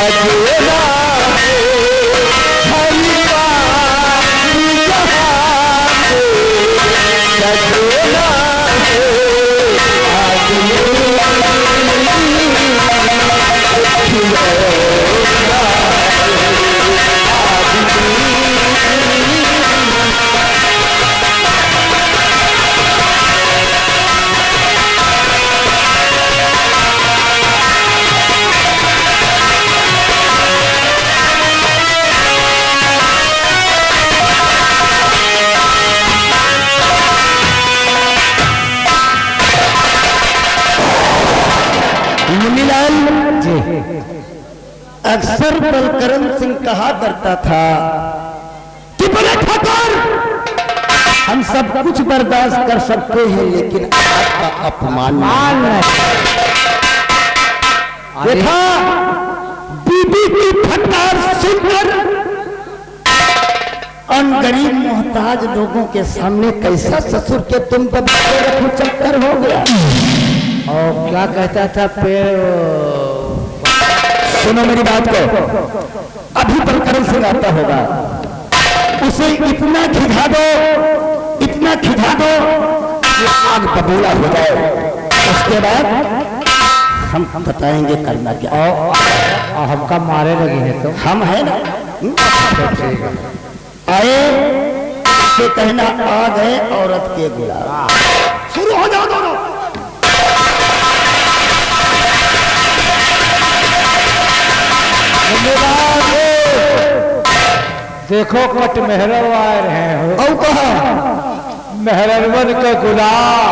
सजना अक्सर बलकरण सिंह कहा करता था कि बड़े ठाकुर हम सब कुछ बर्दाश्त कर सकते हैं लेकिन आपका अपमान देखा बीबी की फटकार सुनकर उन गरीब मोहताज लोगों के सामने कैसा ससुर के तुम पर चक्कर हो गया। और क्या कहता था पेड़ सुनो मेरी बात को, अभी बलकरण सिंह आता होगा, उसे इतना खिझा दो कि आग बबूला हो जाए। उसके बाद हम बताएंगे करना क्या। और हमका मारे लगे हैं तो हम है ना आए से कहना आ गए औरत के गुलाब। शुरू हो जाओ दोनों। देखो कट मेहरब आए रहे हो और कहा मेहरबन के गुलाब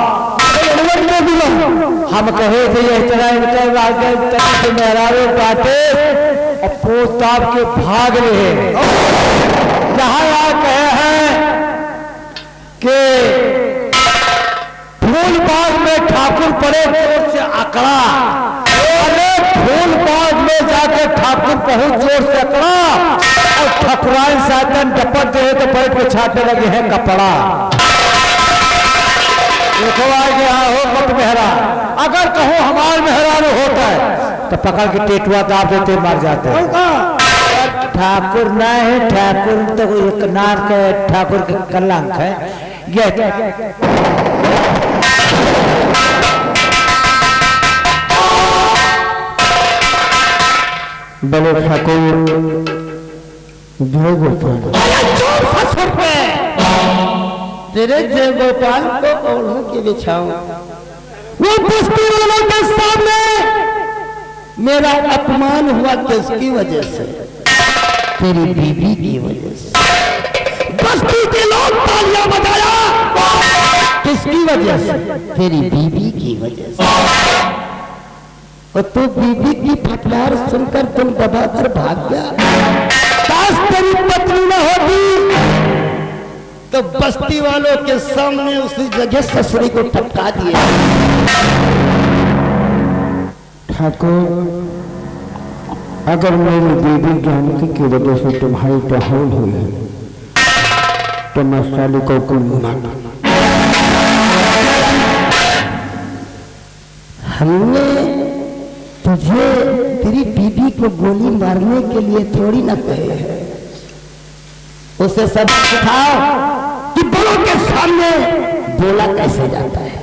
हम कहे थे इस तरह इनका मेहराबे बाटे और पोताब के भाग रहे यहाँ आ कहे हैं कि फूलबाग में ठाकुर पड़े जोर से अकड़ा। अरे फूलबाग में जाकर ठाकुर बहुत जोर से अकड़ा और ठकुराइन साधन डपट दे तो पैर पे छापने लगे हैं कपड़ा। देखो आगे यहाँ हो कट मेहरा, अगर कहो हमार मेहरारू होता है तो पकड़ के टेटुआ दाब देते मर जाते हैं। ठाकुर ना है, ठाकुर तो एक नार के ठाकुर के कलंक है। बड़े ठाकुर जय गोपाल तेरे जय गोपाल को ओढ़ के बिछाऊं। वो बस्ती वालों के सामने मेरा अपमान हुआ किसकी वजह से? तेरी बीबी की वजह से। बस्ती के लोग तालियां बजाया किसकी वजह से? तेरी बीबी की वजह से। और तू बीबी की फटकार सुनकर तुम दबाकर भाग गया। काश तेरी पत्नी न होती तो बस्ती वालों के सामने उसी जगह ससुरी को टपका दिया। ठाकुर अगर मेरी बीबी जानकी की वजह से तुम्हारी टहल हुई है तो मैं साली को हमने तुझे तेरी बीबी को गोली मारने के लिए थोड़ी ना कहे है। उसे सबक सिखाओ कि बड़ों के सामने बोला कैसे जाता है।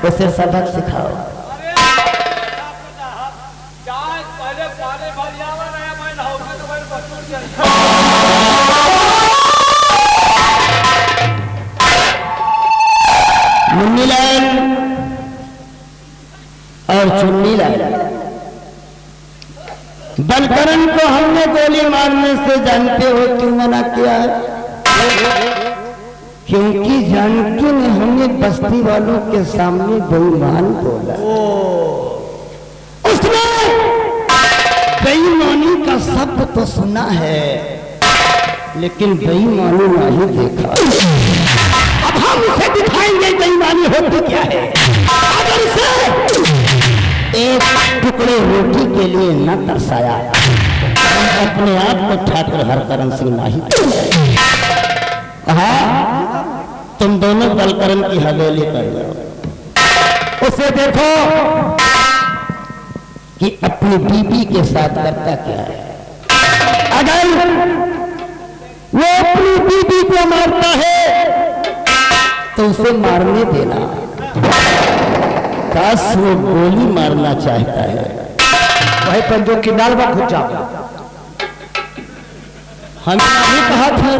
उसे सबक सिखाओ। मुन्नीलाल और चुन्नीलाल, बलकरण को हमने गोली मारने से जानते हो क्यों मना किया है? क्योंकि जानकी ने हमें बस्ती वालों के सामने बेईमान बोला। उसने बेईमानी का शब्द तो सुना है लेकिन बेईमानी नहीं देखा। अब हम उसे दिखाएंगे बेईमानी होती क्या है। अगर उसे एक टुकड़े रोटी के लिए न तरसाया अपने आप को ठाकुर हरकरण सिंह नहीं कहा। तुम दोनों बलकरण की हवेली कर लो। उसे देखो कि अपनी बीबी के साथ करता क्या है। अगर वो अपनी बीबी को मारता है तो उसे मारने देना, काश वो गोली मारना चाहता है वही पंजों की नाल में घुस जा। हमने नहीं कहा था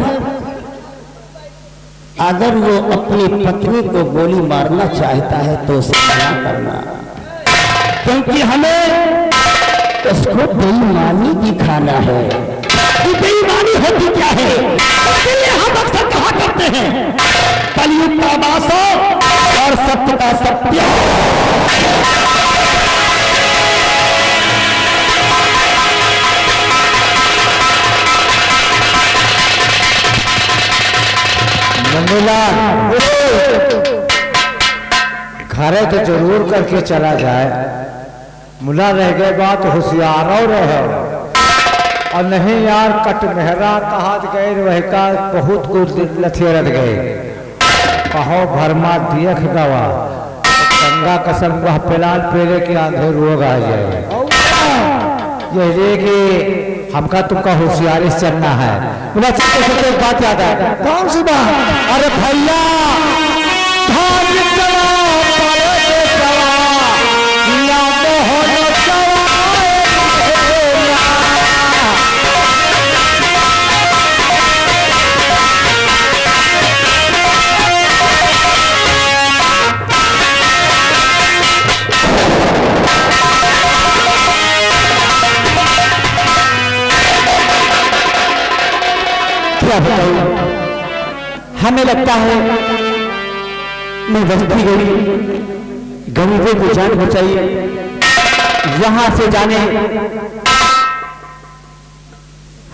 अगर वो अपनी पत्नी को गोली मारना चाहता है तो उसे मना करना, क्योंकि हमें उसको बेईमानी दिखाना है कि बेईमानी होती क्या है। इसलिए हम अक्सर कहा करते हैं कलयुग का वासो और सत्य का सत्य। घरे तो जरूर करके चला जाए, मुला रह गए बात होशियार और रहे और नहीं यार कट मेहरा कहा गए वह का बहुत कुछ लथेरत गए कहो भरमा देख दवा गंगा कसम वह पेलाल पेले के आंधे रोग आ जाए। ये कि हमका तुमका होशियारी चलना है। बोला चलते चलते एक बात याद है। कौन सी बात? अरे भैया क्या बताऊं, हमें लगता है मैं बचती गई, गरीबों को जान बचाई, यहां से जाने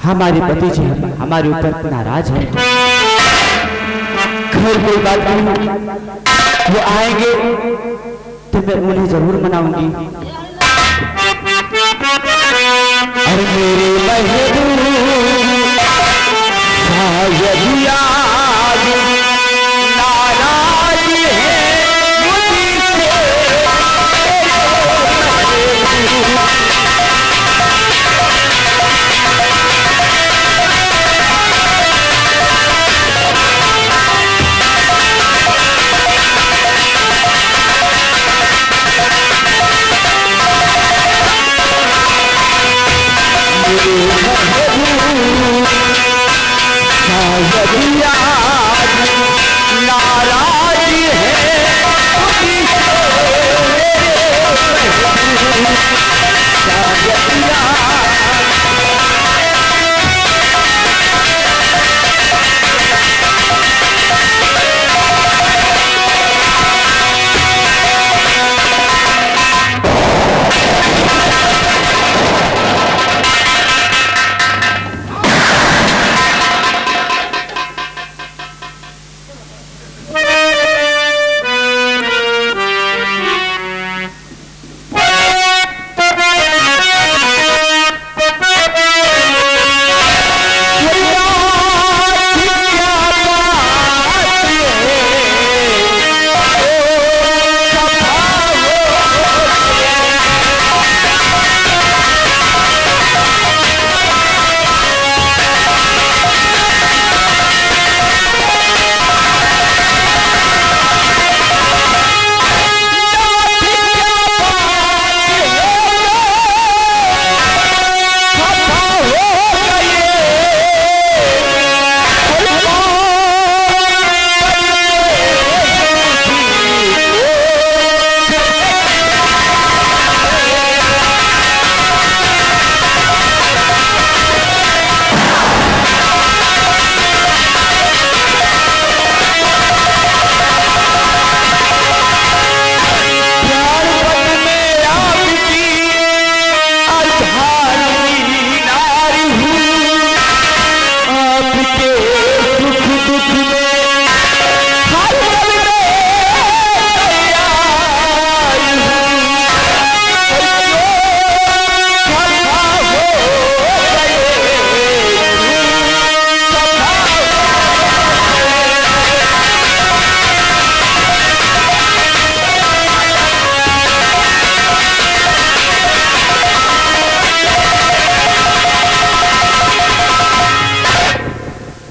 हमारे पति जी हमारे ऊपर नाराज है। खैर कोई बात नहीं, वो आएंगे तो मैं उन्हें जरूर मनाऊंगी। और मेरे नाराज है मुझसे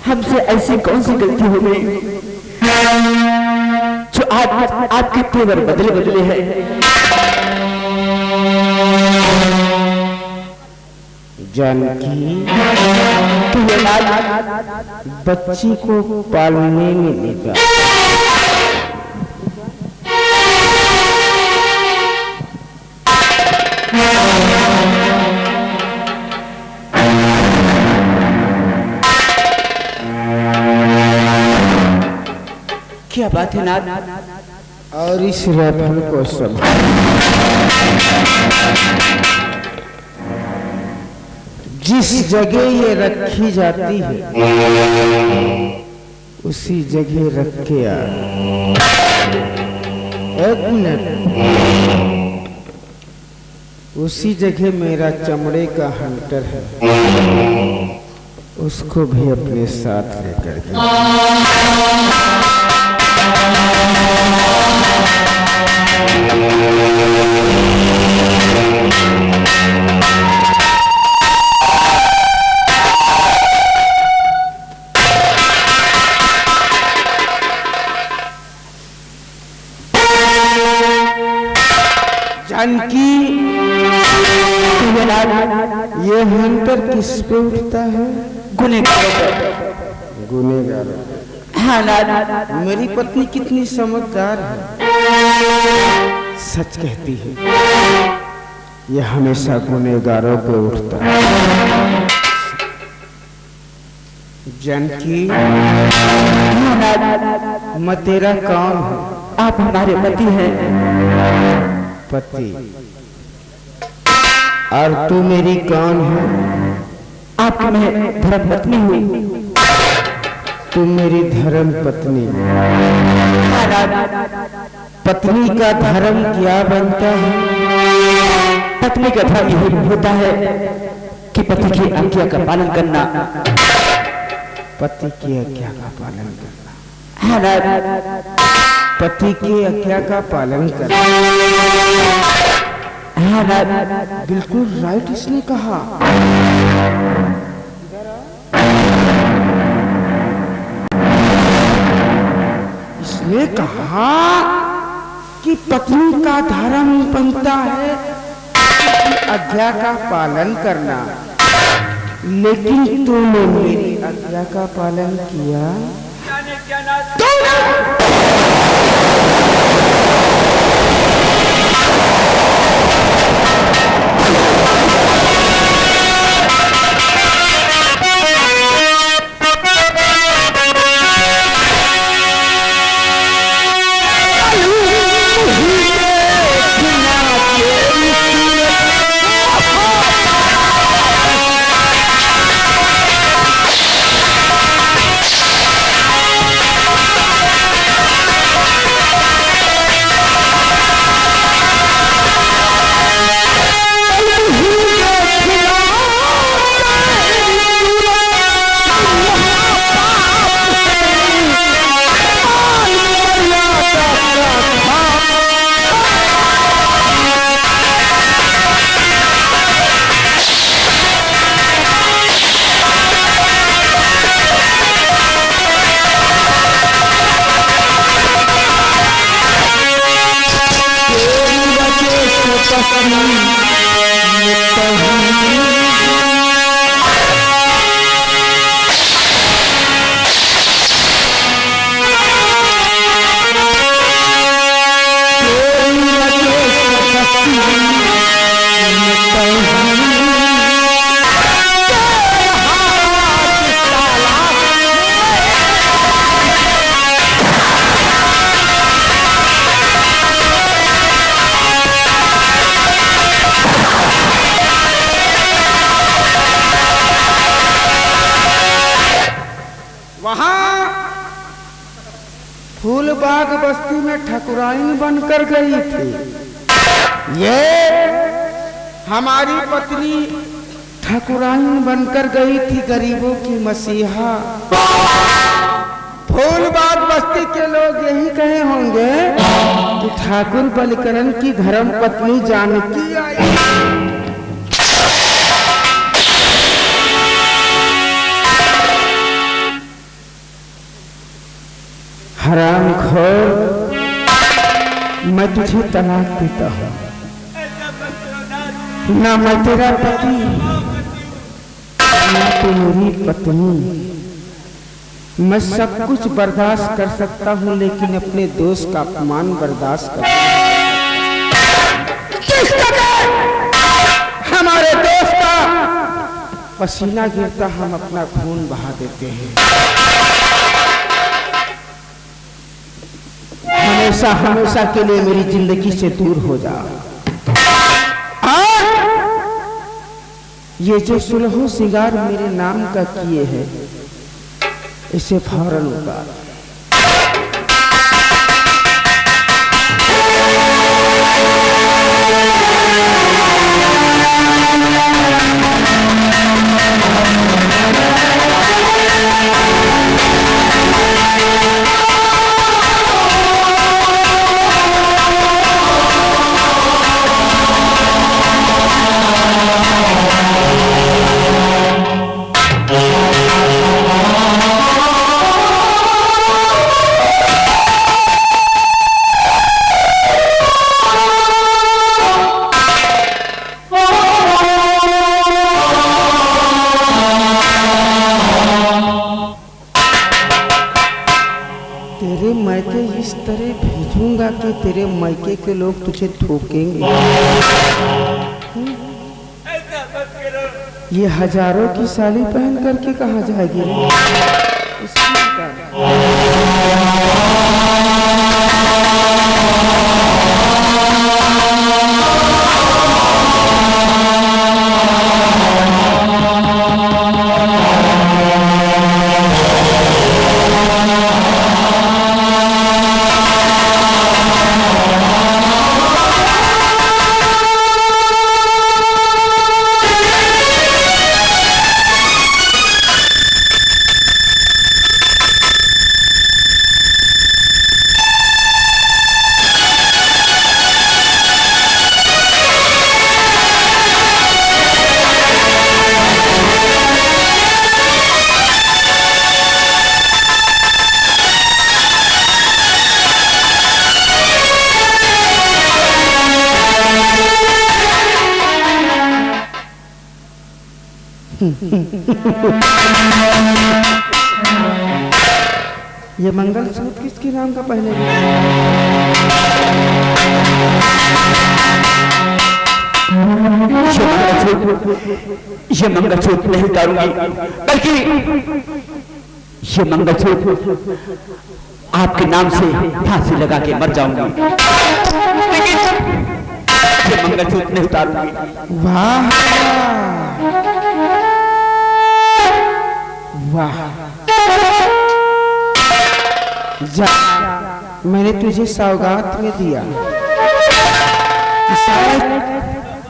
हमसे ऐसी कौन सी गलती हो गई जो आज आपके तेवर बदले बदले हैं? जानकी, तू ये बच्ची को पालने में लेगा। क्या बात है नाथ? और इस राइफल को सब जिस जगह ये रखी जाती है उसी जगह रख के आ। एक मिनट, उसी जगह मेरा चमड़े का हंटर है, उसको भी अपने साथ लेकर के। जानकी, ये हंटर किस पे उठता है? गुनेगारों पर। गुनेगारों? हाँ नाथ। मेरी पत्नी कितनी समझदार है, सच कहती है, ये हमेशा गुनेगारों पे उठता है। जानकी, मैं तेरा कौन हूँ? आप हमारे पति हैं। पति? और तू मेरी कौन है? आपकी मैं धर्म पत्नी हुई। तुम मेरी धर्म पत्नी? पत्नी का धर्म क्या बनता है? पत्नी का धर्म यही होता है कि पति की आज्ञा का पालन करना। पति की आज्ञा का पालन करना? हाँ नाथ। पति की आज्ञा का पालन करना? हाँ नाथ। बिल्कुल राइट इसने कहा। इसने कहा कि पत्नी का धर्म बनता है आज्ञा का पालन करना, लेकिन तूने मेरी आज्ञा का पालन किया? फूलबाग बस्ती में ठकुराइन बनकर गई थी। ये हमारी पत्नी ठकुराइन बनकर गई थी, गरीबों की मसीहा। फूलबाग बस्ती के लोग यही कहे होंगे कि ठाकुर बलिकरण की धर्म पत्नी जानकी आई। हरामखोर, मैं तुझे तलाक देता हूँ। ना मैं तेरा पति, ना तू मेरी पत्नी। मैं सब कुछ बर्दाश्त कर सकता हूँ, लेकिन अपने दोस्त का अपमान बर्दाश्त कर हमारे दोस्त का पसीना गिरता हम अपना खून बहा देते हैं। हमेशा हमेशा के लिए मेरी जिंदगी से दूर हो जा। और ये जो सुलहो सिंगार मेरे नाम का किए हैं, इसे फौरन उतार। तेरे मैके इस तरह भेजूंगा कि तेरे मैके के लोग तुझे ठोकेंगे। ये हजारों की साड़ी पहन करके कहाँ जाएगी? ये मंगलसूत्र किसके नाम का पहले? ये मंगलसूत्र नहीं उतारूंगी, बल्कि ये मंगलसूत्र आपके नाम से फांसी लगा के मर जाऊंगी, लेकिन ये मंगलसूत्र नहीं उतारूंगी। वाह वाह, जा, मैंने तुझे सौगात में दिया, शायद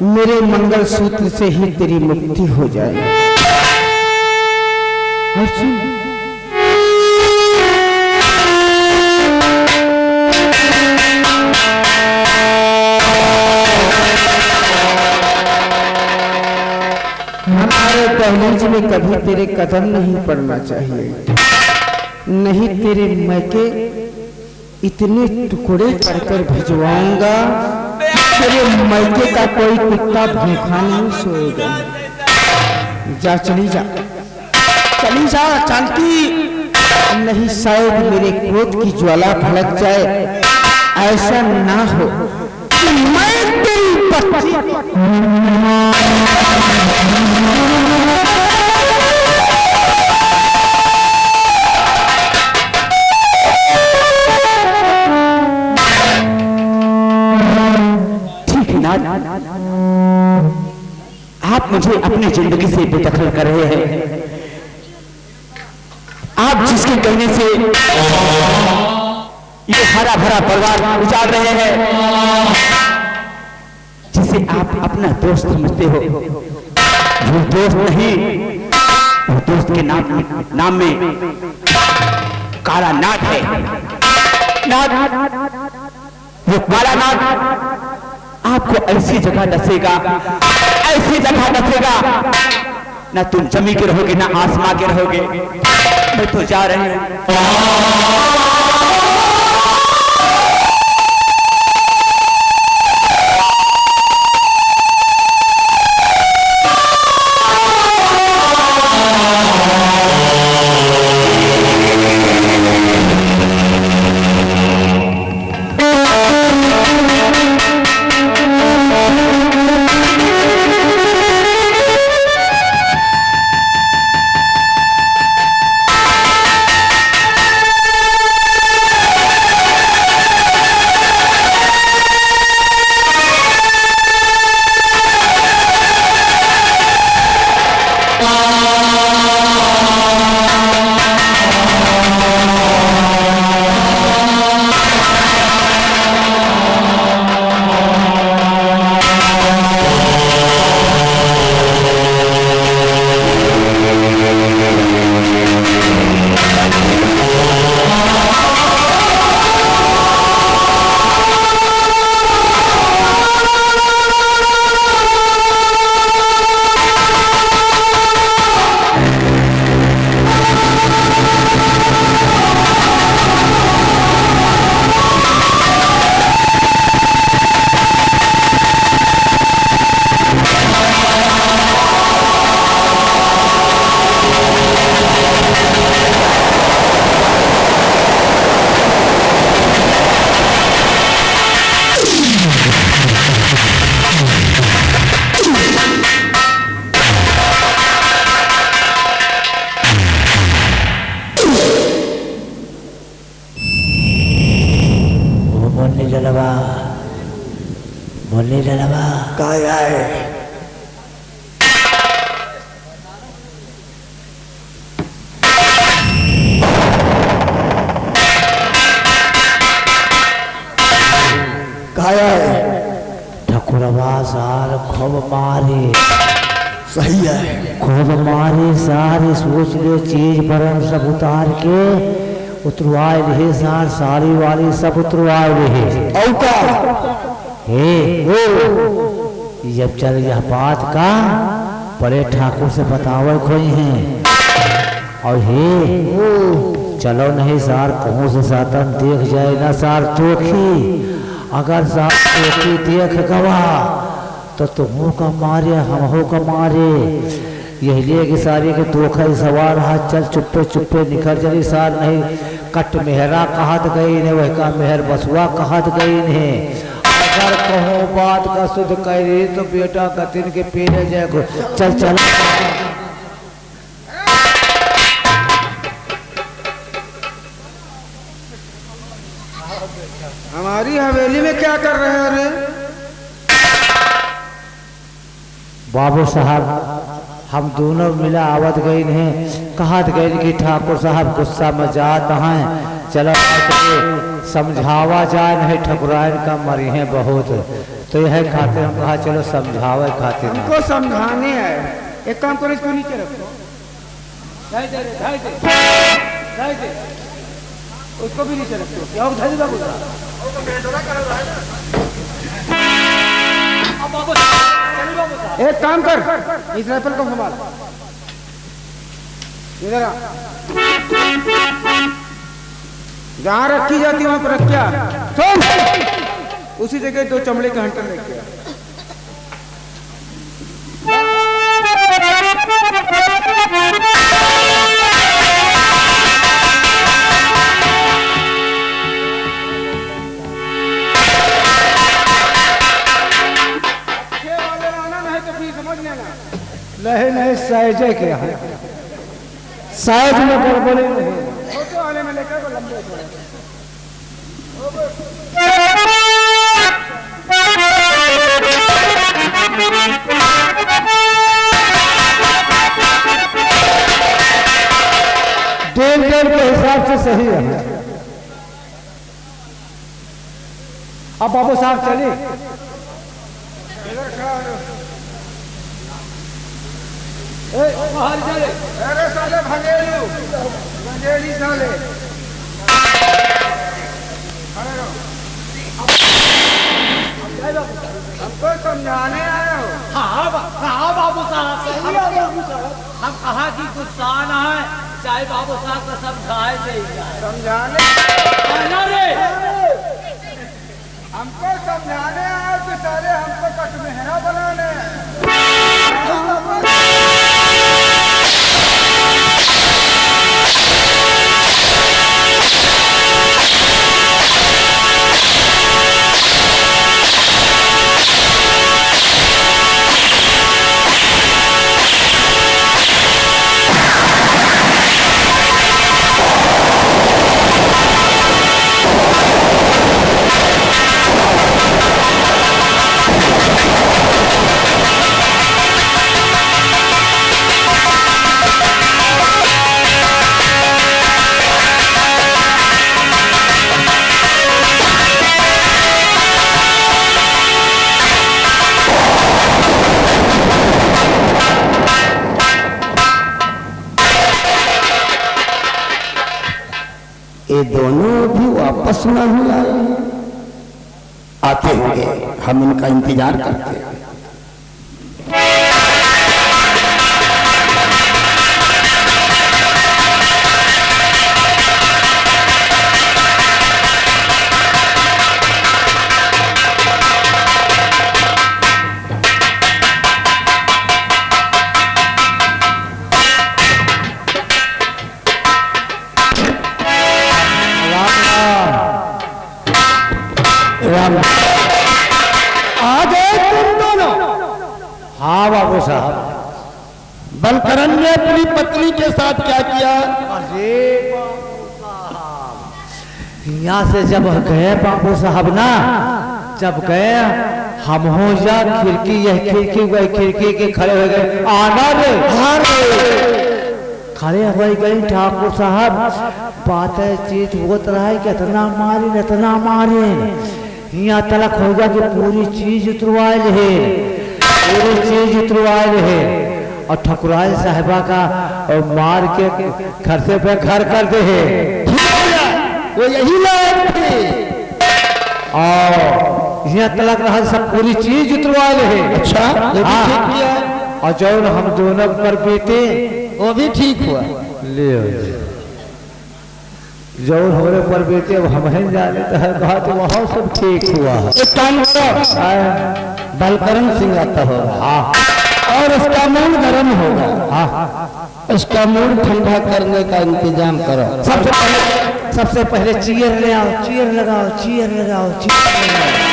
मेरे मंगलसूत्र से ही तेरी मुक्ति हो जाए। और सुन, हमारे दहलीज में कभी तेरे कदम नहीं पड़ना चाहिए, नहीं तेरे मैके इतने टुकड़े कर भिजवाऊंगा, तेरे मैके का कोई कुत्ता भूखा नहीं सोएगा। जा, चली जा, चली जा, चलती नहीं, शायद मेरे क्रोध की ज्वाला भड़क जाए। ऐसा ना हो कि मैं तेरी पत्नी आप मुझे अपनी जिंदगी से बेदखल कर रहे हैं। आप जिसके कहने से ये हरा भरा परिवार उजाड़ रहे हैं, जिसे आप अपना दोस्त समझते हो, वो दोस्त नहीं, वो दोस्त के नाम में काला नाग है। नाग, वो काला नाग आपको ऐसी जगह डसेगा, ऐसी जगह डसेगा, ना तुम जमी के रहोगे ना आसमां के रहोगे। मैं तो जा रहे हैं। ले लड़वा काय है काया है ठकुरवा सार खूब मारे सही है खूब मारे सारे सोच ले चीज बरम सब उतार के उतरवाए रहे सार साड़ी वाली सब उतरवाए रहे औका हे जब चल यह बात का बड़े ठाकुर से बतावे खोई हैं और हे चलो नहीं सार कहूँ से सातन देख जाए ना सार चोखी अगर सार चोखी देख गवा तो तुम का मारे हम हो का मारे यही लिए कि सारी के धोखा सवार हाथ चल चुप्पे चुप्पे निखर चली सार नहीं कट मेहरा कहत गई ने वह का मेहर बसुआ कहत गई ने अगर कहो बात का शुद्ध कह रही तो बेटा कतिन के पीने जाए चल चल हमारी हवेली में क्या कर रहे हैं रे? बाबू साहब हम दोनों मिला आवत गई हैं कहत गई कि ठाकुर साहब गुस्सा में जात हैं चलो समझावा जाए नहीं ठकुराइन का मरी हैं बहुत तो यह खातिर हम कहा चलो समझावे खातिर हमको समझाने आए। एक काम करो इसको नीचे रखो उसको भी नीचे रखो क्या एक काम कर इस राइफल को संभाल इधर आ जहाँ रखी जाती वहां पर रख क्या सुन उसी जगह दो चमड़े के हंटर रख क्या नहीं नहीं सहजे के हैं साइज में गड़बड़ी नहीं छोटे वाले में लेकर को लंबे थोड़े डेढ़ के हिसाब से सही है। अब बाबू साहब चलिए अरे साले भगेलू भगेली साले हमको समझाने आए हो। हाँ बाबू साहब हम कहा कि गुस्सा ना है चाहे बाबू साहब का समझाए देगा समझाने रे हमको समझाने आए तो साले हमको कटमेहरा बनाने ये दोनों भी वापस नहीं आए आते होंगे हम इनका इंतजार करते हैं। आ गए तुम दोनों। हाँ बाबू साहब बलकरण ने अपनी पत्नी के साथ क्या किया? अरे बाबू साहब यहाँ से जब गए बाबू साहब ना जब गए हम हो जा खिड़की, यह खिड़की वह खिड़की के खड़े हो गए, आना रे खड़े हो गए ठाकुर साहब। बात है चीज वो तरह है कि इतना मारे यहाँ तलक हो जा कि पूरी चीज उतरवाए रहे, पूरी चीज उतरवाए रहे। और ठकुराल साहिबा का और मार के घर से बेघर कर दे है। वो यही लायक थे। और यहाँ तलक रहा सब पूरी चीज उतरवा रहे। अच्छा, ये भी ठीक किया। और जो हम दोनों पर बीते वो भी ठीक हुआ। ले जो हमारे पर बीते अब हम ही जाने कहा तो वहाँ सब ठीक हुआ। एक काम करो, बलकरण सिंह आता होगा और उसका मूड गर्म होगा, उसका मूड ठंडा करने का इंतजाम करो। सबसे पहले चीयर ले आओ, चीयर लगाओ, चीयर लगाओ, चीयर लगाओ।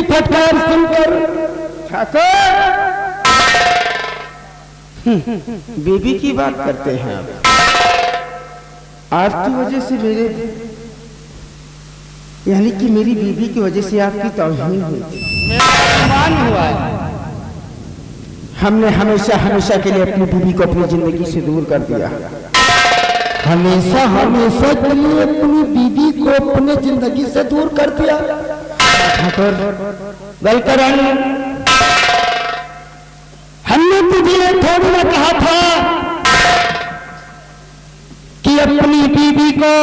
फटकार सुनकर बीबी की बात करते हैं। आपकी वजह से मेरे यानी कि मेरी बीबी की वजह से आपकी तौहीन हुई थी, अपमान हुआ है। हमने हमेशा हमेशा के लिए अपनी बीबी को अपनी जिंदगी से दूर कर दिया। हमेशा हमेशा के लिए अपनी बीबी को अपने जिंदगी से दूर कर दिया। बलकरण, हमने तुझे थोड़ी ना कहा था कि अपनी बीबी को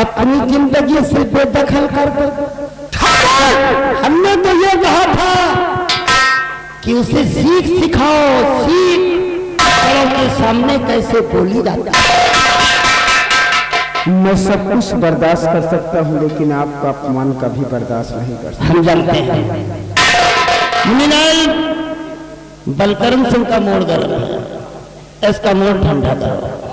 अपनी जिंदगी से बेदखल कर दो। हमने तो ये कहा था कि उसे सीख सिखाओ, सीख बड़ों के सामने कैसे बोली जाती है। मैं सब कुछ बर्दाश्त कर सकता हूँ, लेकिन आपका अपमान कभी बर्दाश्त नहीं कर सकता। हम जानते हैं मुनिलाल, बलकरण सिंह का मूड गर्म है, इसका मूड ठंडा करो।